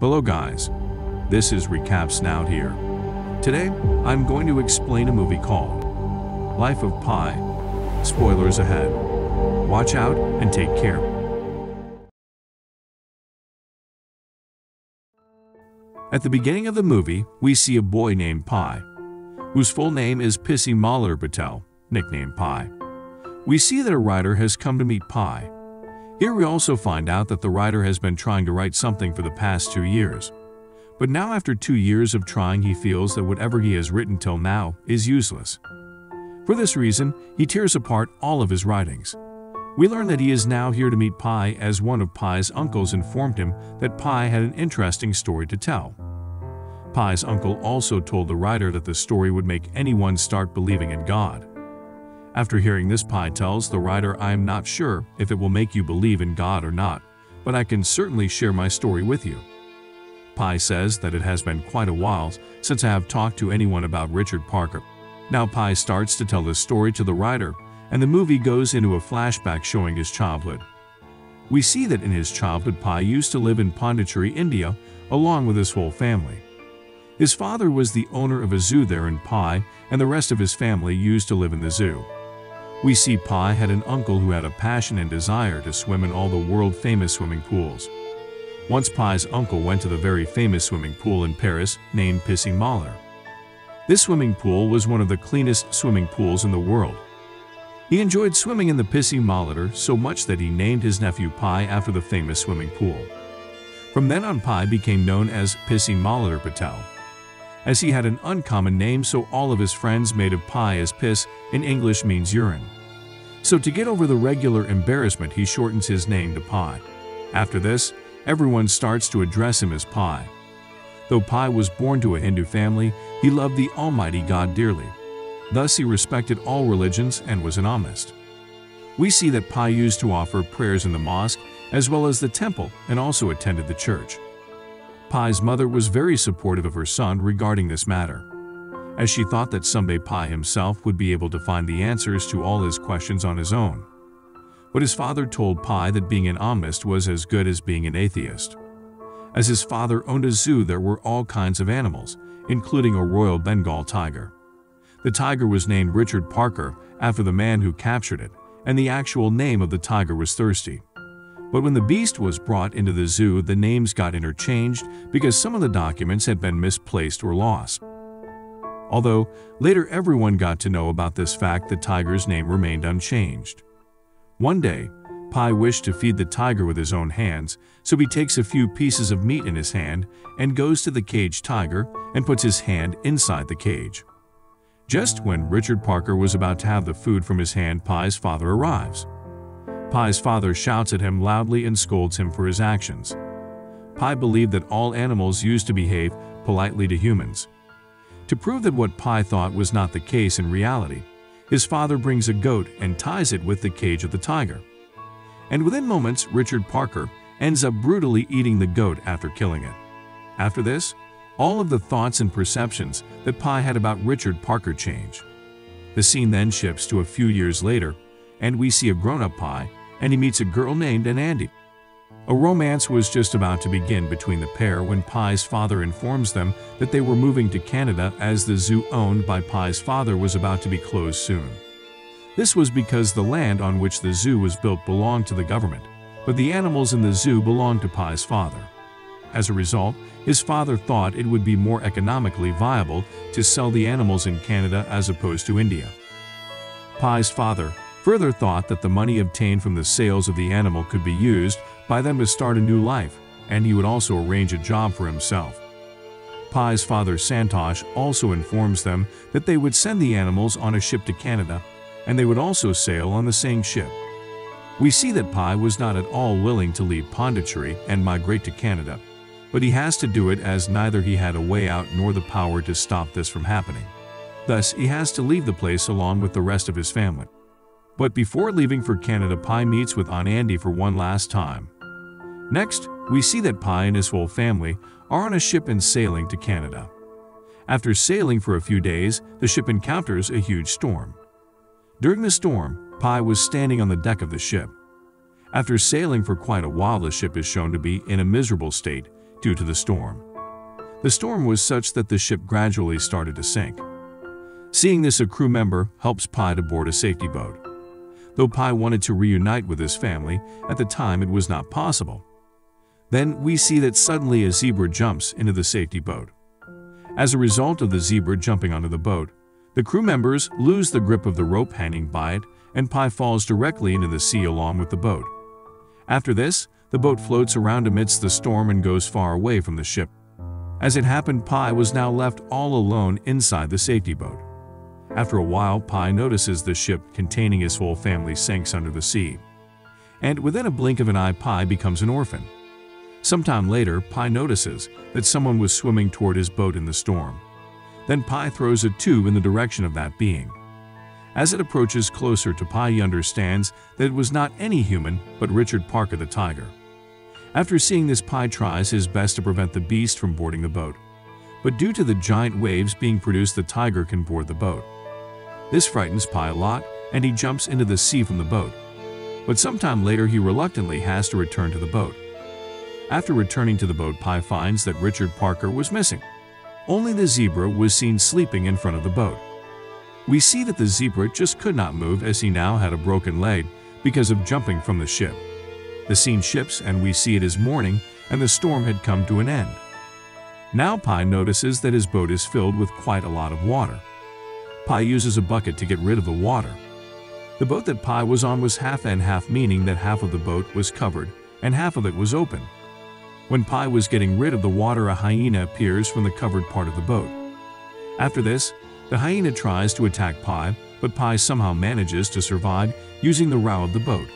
Hello guys, this is Recapz Snout here. Today, I'm going to explain a movie called Life of Pi. Spoilers ahead. Watch out and take care. At the beginning of the movie, we see a boy named Pi, whose full name is Pissy Mahler Patel, nicknamed Pi. We see that a writer has come to meet Pi. Here we also find out that the writer has been trying to write something for the past 2 years. But now after 2 years of trying, he feels that whatever he has written till now is useless. For this reason, he tears apart all of his writings. We learn that he is now here to meet Pi as one of Pi's uncles informed him that Pi had an interesting story to tell. Pi's uncle also told the writer that the story would make anyone start believing in God. After hearing this, Pi tells the writer, "I am not sure if it will make you believe in God or not, but I can certainly share my story with you." Pi says that it has been quite a while since I have talked to anyone about Richard Parker. Now Pi starts to tell the story to the writer, and the movie goes into a flashback showing his childhood. We see that in his childhood, Pi used to live in Pondicherry, India, along with his whole family. His father was the owner of a zoo there, and Pi and the rest of his family used to live in the zoo. We see Pi had an uncle who had a passion and desire to swim in all the world-famous swimming pools. Once Pi's uncle went to the very famous swimming pool in Paris named Pissy Mahler. This swimming pool was one of the cleanest swimming pools in the world. He enjoyed swimming in the Pissy Mahler so much that he named his nephew Pi after the famous swimming pool. From then on, Pi became known as Pissy Mahler Patel, as he had an uncommon name, so all of his friends made of Pi as piss in English means urine. So to get over the regular embarrassment, he shortens his name to Pi. After this, everyone starts to address him as Pi. Though Pi was born to a Hindu family, he loved the Almighty God dearly. Thus he respected all religions and was an Ahmist. We see that Pi used to offer prayers in the mosque as well as the temple, and also attended the church. Pi's mother was very supportive of her son regarding this matter, as she thought that someday Pi himself would be able to find the answers to all his questions on his own. But his father told Pi that being an Ahmist was as good as being an atheist. As his father owned a zoo, there were all kinds of animals, including a royal Bengal tiger. The tiger was named Richard Parker after the man who captured it, and the actual name of the tiger was Thirsty. But when the beast was brought into the zoo, the names got interchanged because some of the documents had been misplaced or lost. Although later everyone got to know about this fact, the tiger's name remained unchanged. One day, Pi wished to feed the tiger with his own hands, so he takes a few pieces of meat in his hand and goes to the caged tiger and puts his hand inside the cage. Just when Richard Parker was about to have the food from his hand, Pi's father arrives. Pi's father shouts at him loudly and scolds him for his actions. Pi believed that all animals used to behave politely to humans. To prove that what Pi thought was not the case in reality, his father brings a goat and ties it with the cage of the tiger. And within moments, Richard Parker ends up brutally eating the goat after killing it. After this, all of the thoughts and perceptions that Pi had about Richard Parker change. The scene then shifts to a few years later, and we see a grown-up Pi, and he meets a girl named Andy. A romance was just about to begin between the pair when Pi's father informs them that they were moving to Canada as the zoo owned by Pi's father was about to be closed soon. This was because the land on which the zoo was built belonged to the government, but the animals in the zoo belonged to Pi's father. As a result, his father thought it would be more economically viable to sell the animals in Canada as opposed to India. Pi's father further thought that the money obtained from the sales of the animal could be used by them to start a new life, and he would also arrange a job for himself. Pi's father Santosh also informs them that they would send the animals on a ship to Canada, and they would also sail on the same ship. We see that Pi was not at all willing to leave Pondicherry and migrate to Canada, but he has to do it as neither he had a way out nor the power to stop this from happening. Thus, he has to leave the place along with the rest of his family. But before leaving for Canada, Pi meets with Aunt Andy for one last time. Next, we see that Pi and his whole family are on a ship and sailing to Canada. After sailing for a few days, the ship encounters a huge storm. During the storm, Pi was standing on the deck of the ship. After sailing for quite a while, the ship is shown to be in a miserable state, due to the storm. The storm was such that the ship gradually started to sink. Seeing this, a crew member helps Pi to board a safety boat. Though Pi wanted to reunite with his family, at the time it was not possible. Then we see that suddenly a zebra jumps into the safety boat. As a result of the zebra jumping onto the boat, the crew members lose the grip of the rope hanging by it, and Pi falls directly into the sea along with the boat. After this, the boat floats around amidst the storm and goes far away from the ship. As it happened, Pi was now left all alone inside the safety boat. After a while, Pi notices the ship containing his whole family sinks under the sea. And within a blink of an eye, Pi becomes an orphan. Sometime later, Pi notices that someone was swimming toward his boat in the storm. Then Pi throws a tube in the direction of that being. As it approaches closer to Pi, he understands that it was not any human, but Richard Parker the tiger. After seeing this, Pi tries his best to prevent the beast from boarding the boat. But due to the giant waves being produced, the tiger can board the boat. This frightens Pi a lot, and he jumps into the sea from the boat. But sometime later, he reluctantly has to return to the boat. After returning to the boat, Pi finds that Richard Parker was missing. Only the zebra was seen sleeping in front of the boat. We see that the zebra just could not move, as he now had a broken leg because of jumping from the ship. The scene shifts and we see it is morning and the storm had come to an end. Now Pi notices that his boat is filled with quite a lot of water. Pi uses a bucket to get rid of the water. The boat that Pi was on was half and half, meaning that half of the boat was covered and half of it was open. When Pi was getting rid of the water, a hyena appears from the covered part of the boat. After this, the hyena tries to attack Pi, but Pi somehow manages to survive using the row of the boat.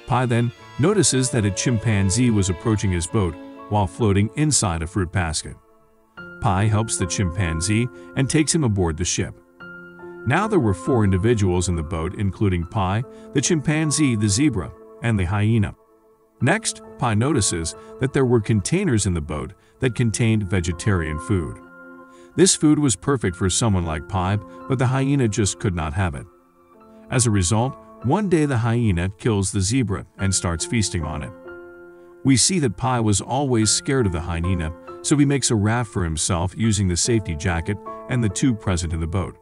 Pi then notices that a chimpanzee was approaching his boat while floating inside a fruit basket. Pi helps the chimpanzee and takes him aboard the ship. Now there were 4 individuals in the boat, including Pi, the chimpanzee, the zebra, and the hyena. Next, Pi notices that there were containers in the boat that contained vegetarian food. This food was perfect for someone like Pi, but the hyena just could not have it. As a result, one day the hyena kills the zebra and starts feasting on it. We see that Pi was always scared of the hyena, so he makes a raft for himself using the safety jacket and the tube present in the boat.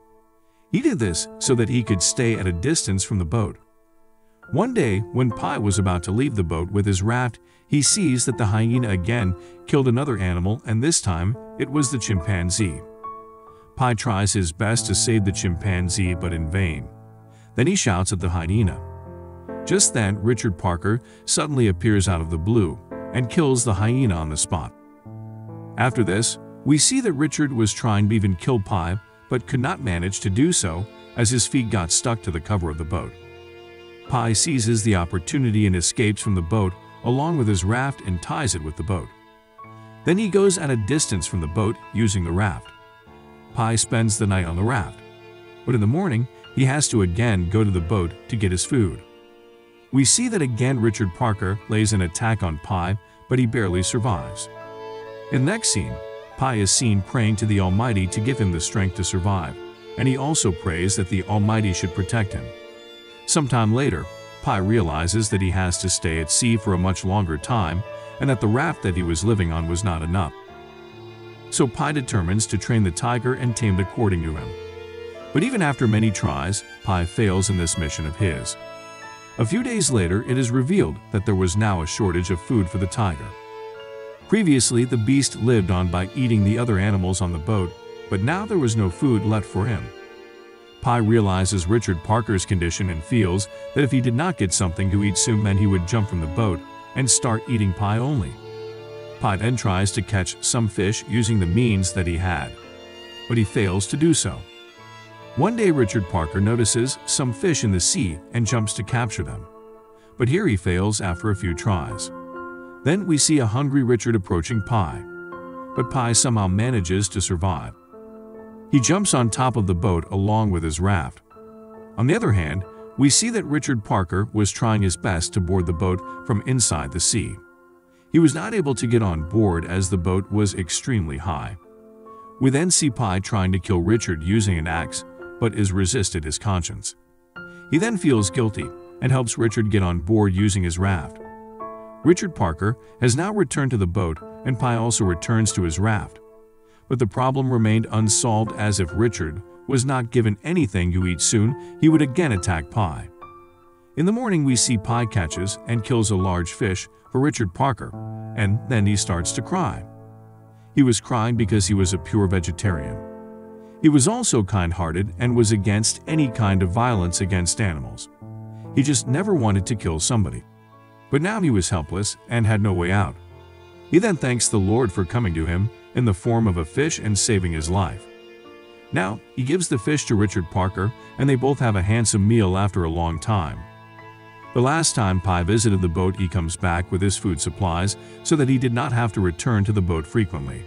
He did this so that he could stay at a distance from the boat. One day, when Pi was about to leave the boat with his raft, he sees that the hyena again killed another animal, and this time it was the chimpanzee. Pi tries his best to save the chimpanzee, but in vain. Then he shouts at the hyena. Just then, Richard Parker suddenly appears out of the blue and kills the hyena on the spot. After this, we see that Richard was trying to even kill Pi, but could not manage to do so as his feet got stuck to the cover of the boat. Pi seizes the opportunity and escapes from the boat along with his raft and ties it with the boat. Then he goes at a distance from the boat using the raft. Pi spends the night on the raft, but in the morning he has to again go to the boat to get his food. We see that again Richard Parker lays an attack on Pi, but he barely survives. In the next scene, Pi is seen praying to the Almighty to give him the strength to survive, and he also prays that the Almighty should protect him. Sometime later, Pi realizes that he has to stay at sea for a much longer time and that the raft that he was living on was not enough. So Pi determines to train the tiger and tame it according to him. But even after many tries, Pi fails in this mission of his. A few days later, it is revealed that there was now a shortage of food for the tiger. Previously, the beast lived on by eating the other animals on the boat, but now there was no food left for him. Pi realizes Richard Parker's condition and feels that if he did not get something to eat soon, then he would jump from the boat and start eating Pi only. Pi then tries to catch some fish using the means that he had, but he fails to do so. One day Richard Parker notices some fish in the sea and jumps to capture them, but here he fails after a few tries. Then we see a hungry Richard approaching Pi, but Pi somehow manages to survive. He jumps on top of the boat along with his raft. On the other hand, we see that Richard Parker was trying his best to board the boat from inside the sea. He was not able to get on board as the boat was extremely high. We then see Pi trying to kill Richard using an axe, but is resisted his conscience. He then feels guilty and helps Richard get on board using his raft. Richard Parker has now returned to the boat, and Pie also returns to his raft. But the problem remained unsolved, as if Richard was not given anything to eat soon, he would again attack Pie. In the morning, we see Pie catches and kills a large fish for Richard Parker, and then he starts to cry. He was crying because he was a pure vegetarian. He was also kind-hearted and was against any kind of violence against animals. He just never wanted to kill somebody. But now he was helpless and had no way out. He then thanks the Lord for coming to him in the form of a fish and saving his life. Now, he gives the fish to Richard Parker, and they both have a handsome meal after a long time. The last time Pie visited the boat, he comes back with his food supplies so that he did not have to return to the boat frequently.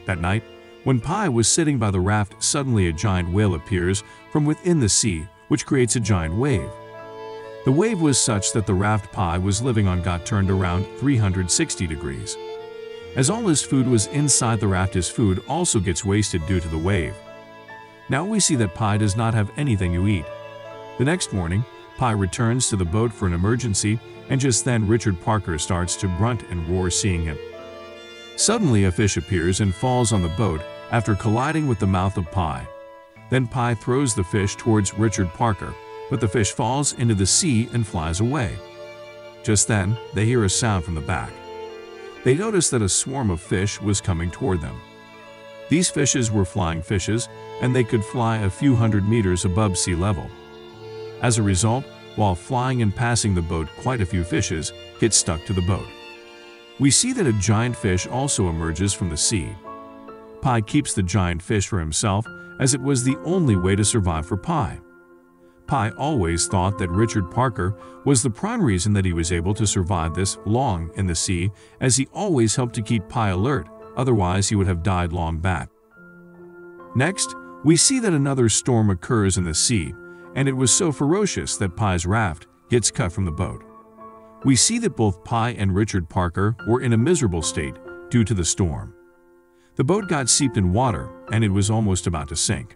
That night, when Pie was sitting by the raft, suddenly a giant whale appears from within the sea, which creates a giant wave. The wave was such that the raft Pie was living on got turned around 360 degrees. As all his food was inside the raft, his food also gets wasted due to the wave. Now we see that Pie does not have anything to eat. The next morning, Pie returns to the boat for an emergency, and just then Richard Parker starts to grunt and roar, seeing him. Suddenly a fish appears and falls on the boat after colliding with the mouth of Pie. Then Pie throws the fish towards Richard Parker, but the fish falls into the sea and flies away. Just then, they hear a sound from the back. They notice that a swarm of fish was coming toward them. These fishes were flying fishes, and they could fly a few hundred meters above sea level. As a result, while flying and passing the boat, quite a few fishes get stuck to the boat. We see that a giant fish also emerges from the sea. Pie keeps the giant fish for himself, as it was the only way to survive for Pie. Pie always thought that Richard Parker was the prime reason that he was able to survive this long in the sea, as he always helped to keep Pie alert, otherwise he would have died long back. Next, we see that another storm occurs in the sea, and it was so ferocious that Pie's raft gets cut from the boat. We see that both Pie and Richard Parker were in a miserable state due to the storm. The boat got steeped in water, and it was almost about to sink.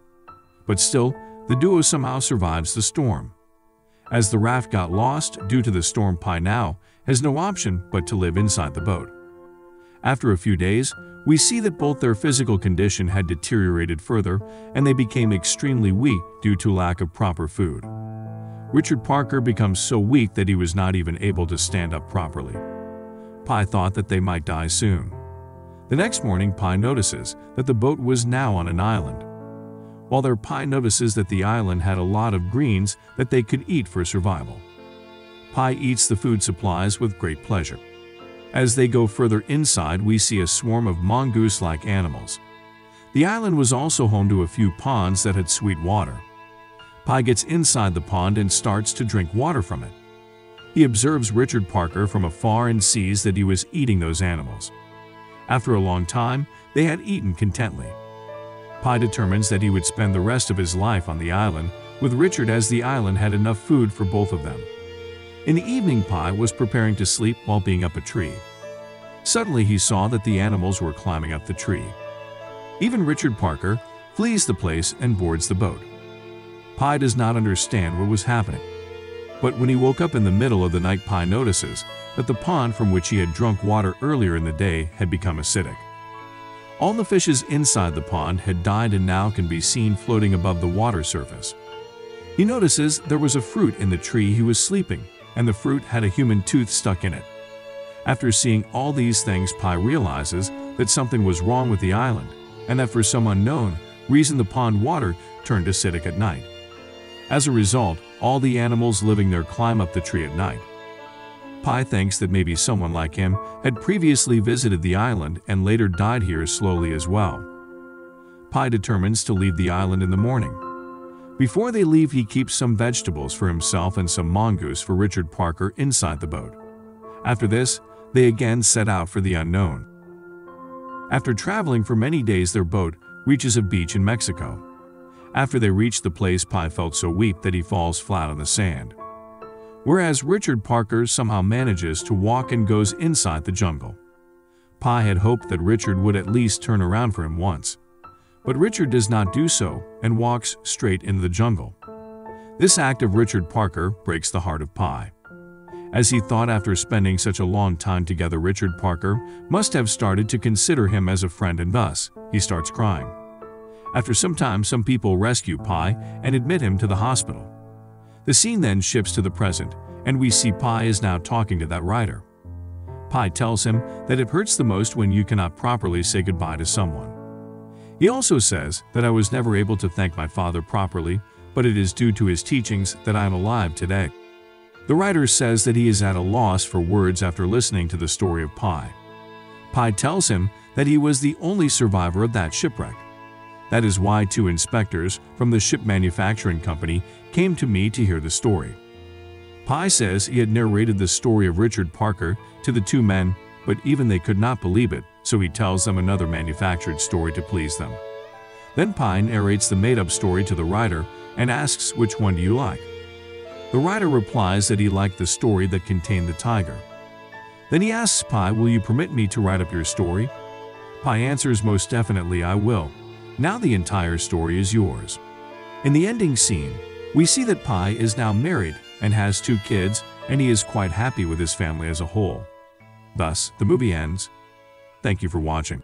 But still, the duo somehow survives the storm. As the raft got lost due to the storm, Pie now has no option but to live inside the boat. After a few days, we see that both their physical condition had deteriorated further, and they became extremely weak due to lack of proper food. Richard Parker becomes so weak that he was not even able to stand up properly. Pie thought that they might die soon. The next morning, Pie notices that the boat was now on an island. While there, Pie notices that the island had a lot of greens that they could eat for survival. Pie eats the food supplies with great pleasure. As they go further inside, we see a swarm of mongoose-like animals. The island was also home to a few ponds that had sweet water. Pie gets inside the pond and starts to drink water from it. He observes Richard Parker from afar and sees that he was eating those animals. After a long time, they had eaten contently. Pie determines that he would spend the rest of his life on the island with Richard, as the island had enough food for both of them. In the evening, Pie was preparing to sleep while being up a tree. Suddenly he saw that the animals were climbing up the tree. Even Richard Parker flees the place and boards the boat. Pie does not understand what was happening. But when he woke up in the middle of the night, Pie notices that the pond from which he had drunk water earlier in the day had become acidic. All the fishes inside the pond had died and now can be seen floating above the water surface. He notices there was a fruit in the tree he was sleeping, and the fruit had a human tooth stuck in it. After seeing all these things, Pie realizes that something was wrong with the island, and that for some unknown reason the pond water turned acidic at night. As a result, all the animals living there climb up the tree at night. Pie thinks that maybe someone like him had previously visited the island and later died here slowly as well. Pie determines to leave the island in the morning. Before they leave, he keeps some vegetables for himself and some mongoose for Richard Parker inside the boat. After this, they again set out for the unknown. After traveling for many days, their boat reaches a beach in Mexico. After they reach the place, Pie felt so weak that he falls flat on the sand. Whereas Richard Parker somehow manages to walk and goes inside the jungle. Pie had hoped that Richard would at least turn around for him once. But Richard does not do so and walks straight into the jungle. This act of Richard Parker breaks the heart of Pie. As he thought after spending such a long time together, Richard Parker must have started to consider him as a friend, and thus he starts crying. After some time, some people rescue Pi and admit him to the hospital. The scene then shifts to the present, and we see Pi is now talking to that writer. Pi tells him that it hurts the most when you cannot properly say goodbye to someone. He also says that I was never able to thank my father properly, but it is due to his teachings that I am alive today. The writer says that he is at a loss for words after listening to the story of Pi. Pi tells him that he was the only survivor of that shipwreck. That is why 2 inspectors from the ship manufacturing company came to me to hear the story. Pi says he had narrated the story of Richard Parker to the 2 men, but even they could not believe it, so he tells them another manufactured story to please them. Then Pi narrates the made-up story to the writer and asks, which one do you like? The writer replies that he liked the story that contained the tiger. Then he asks Pi, will you permit me to write up your story? Pi answers, most definitely I will. Now the entire story is yours. In the ending scene, we see that Pi is now married and has 2 kids, and he is quite happy with his family as a whole. Thus, the movie ends. Thank you for watching.